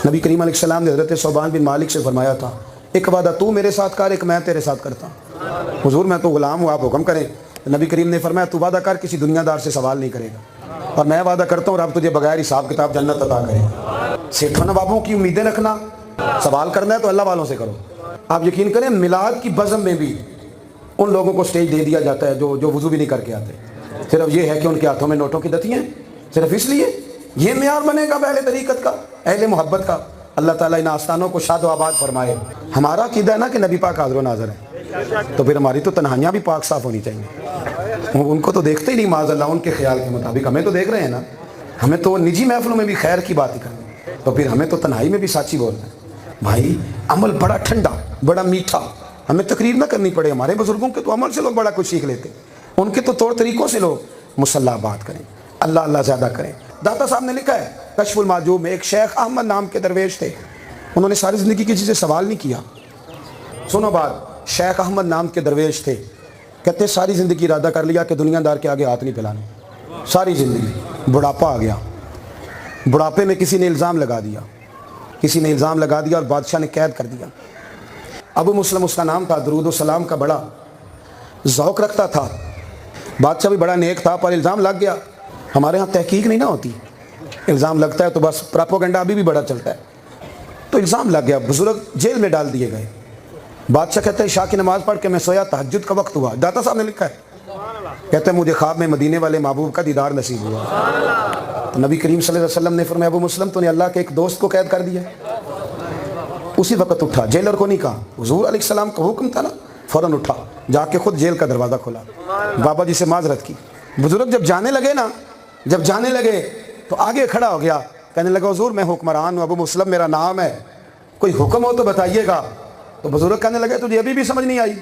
نبی کریم علیہ السلام نے حضرت صوبان بن مالک سے فرمایا تھا ایک وعدہ تو میرے ساتھ کر ایک میں تیرے ساتھ کرتا ہوں۔ حضور میں تو غلام ہوں آپ حکم کریں۔ نبی کریم نے فرمایا تو وعدہ کر کسی دنیا دار سے سوال نہیں کرے گا، اور میں وعدہ کرتا ہوں رب تجھے بغیر حساب کتاب جنت عطا کرے گا۔ سیٹھوں نوابوں کی امیدیں رکھنا، سوال کرنا ہے تو اللہ والوں سے کرو۔ آپ یقین کریں میلاد کی بزم میں بھی ان لوگوں کو سٹیج دے دیا جاتا ہے جو وضو بھی نہیں کر کے آتے، صرف یہ ہے کہ ان کے ہاتھوں میں نوٹوں کی دتیاں ہیں، صرف اس لیے یہ معیار بنے گا اہل طریقت کا، اہل محبت کا۔ اللہ تعالیٰ ان آستانوں کو شاد و آباد فرمائے۔ ہمارا عقیدہ ہے نا کہ نبی پاک حاضر و ناظر ہے، تو پھر ہماری تو تنہائیاں بھی پاک صاف ہونی چاہیے۔ ان کو تو دیکھتے ہی نہیں معاذ اللہ ان کے خیال کے مطابق، ہمیں تو دیکھ رہے ہیں نا، ہمیں تو نجی محفلوں میں بھی خیر کی بات ہی کرنی ہے، تو پھر ہمیں تو تنہائی میں بھی سچی بولنا ہے۔ بھائی عمل بڑا ٹھنڈا بڑا میٹھا، ہمیں تقریر نہ کرنی پڑے، ہمارے بزرگوں کے تو عمل سے لوگ بڑا کچھ سیکھ لیتے، ان کے تو طور طریقوں سے لوگ مصلح بات کریں، اللہ اللہ زیادہ کریں۔ داتا صاحب نے لکھا ہے کشف المعجوب میں، ایک شیخ احمد نام کے درویش تھے، انہوں نے ساری زندگی کسی سے سوال نہیں کیا۔ سنو بات، شیخ احمد نام کے درویش تھے، کہتے ساری زندگی ارادہ کر لیا کہ دنیا دار کے آگے ہاتھ نہیں پھیلانے، ساری زندگی۔ بڑھاپا آ گیا، بڑھاپے میں کسی نے الزام لگا دیا اور بادشاہ نے قید کر دیا۔ ابو مسلم اس کا نام تھا، درود و سلام کا بڑا ذوق رکھتا تھا، بادشاہ بھی بڑا نیک تھا، پر الزام لگ گیا۔ ہمارے ہاں تحقیق نہیں نہ ہوتی، الزام لگتا ہے تو بس پراپوگنڈا ابھی بھی بڑا چلتا ہے، تو الزام لگ گیا، بزرگ جیل میں ڈال دیے گئے۔ بادشاہ کہتے ہیں عشاء کی نماز پڑھ کے میں سویا، تہجد کا وقت ہوا، داتا صاحب نے لکھا ہے، کہتے ہیں مجھے خواب میں مدینے والے محبوب کا دیدار نصیب ہوا۔ تو نبی کریم صلی اللہ علیہ وسلم نے فرمایا ابو مسلم تو نے اللہ کے ایک دوست کو قید کر دیا۔ اسی وقت اٹھا، جیلر کو نہیں کہا، حضور علیہ السلام کا حکم تھا نا، فوراً اٹھا، جا کے خود جیل کا دروازہ کھولا، بابا جی سے معذرت کی۔ بزرگ جب جانے لگے تو آگے کھڑا ہو گیا، کہنے لگا حضور میں حکمران ہوں، ابو مسلم میرا نام ہے، کوئی حکم ہو تو بتائیے گا۔ تو بزرگ کہنے لگے تجھے ابھی بھی سمجھ نہیں آئی،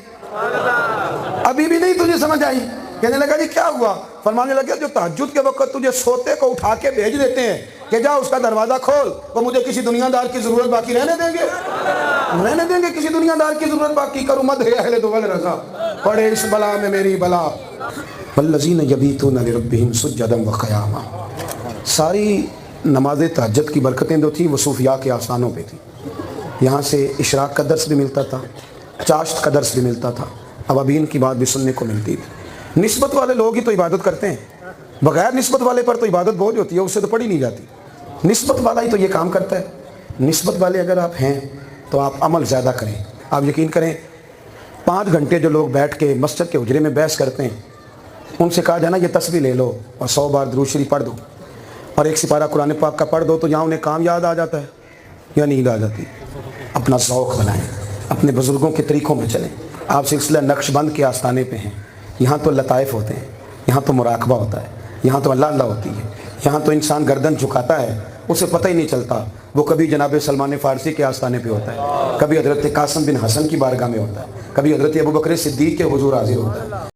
ابھی بھی نہیں تجھے سمجھ آئی؟ کہنے لگا جی کیا ہوا؟ فرمانے لگے جو تہجد کے وقت تجھے سوتے کو اٹھا کے بھیج دیتے ہیں کہ جا اس کا دروازہ کھول، وہ مجھے کسی دنیا دار کی ضرورت باقی رہنے دیں گے؟ کسی دنیا دار کی ضرورت باقی کرو مد ہے اہل دول رضا، پڑے اس بلا میں میری بلا۔ والذین یبیتون لربہم سجدا وقیاما۔ ساری نماز تہجد کی برکتیں جو تھیں وہ صوفیاء کے آسانوں پہ تھیں۔ یہاں سے اشراق کا درس بھی ملتا تھا، چاشت کا درس بھی ملتا تھا، ابابین کی بات بھی سننے کو ملتی تھی۔ نسبت والے لوگ ہی تو عبادت کرتے ہیں، بغیر نسبت والے پر تو عبادت بوجھ ہوتی ہے، اس سے تو پڑھی نہیں جاتی۔ نسبت والا ہی تو یہ کام کرتا ہے۔ نسبت والے اگر آپ ہیں تو آپ عمل زیادہ کریں۔ آپ یقین کریں 5 گھنٹے جو لوگ بیٹھ کے مسجد کے حجرے میں بحث کرتے ہیں، ان سے کہا جائے نا یہ تسبیح لے لو اور 100 بار درود شریف پڑھ دو اور 1 سپارہ قرآن پاک کا پڑھ دو، تو یہاں انہیں کام یاد آ جاتا ہے یا نیند آ جاتی؟ اپنا ذوق بنائیں، اپنے بزرگوں کے طریقوں میں چلیں۔ آپ سلسلہ نقش بند کے آستانے پہ ہیں، یہاں تو لطائف ہوتے ہیں، یہاں تو مراقبہ ہوتا ہے، یہاں تو اللہ اللہ ہوتی ہے، یہاں تو انسان گردن جھکاتا ہے اسے پتہ ہی نہیں چلتا، وہ کبھی جناب سلمان فارسی کے آستانے پہ ہوتا ہے، کبھی حضرت قاسم بن حسن کی بارگاہ میں ہوتا ہے، کبھی حضرت ابوبکر صدیق کے حضور حاضر ہوتا ہے۔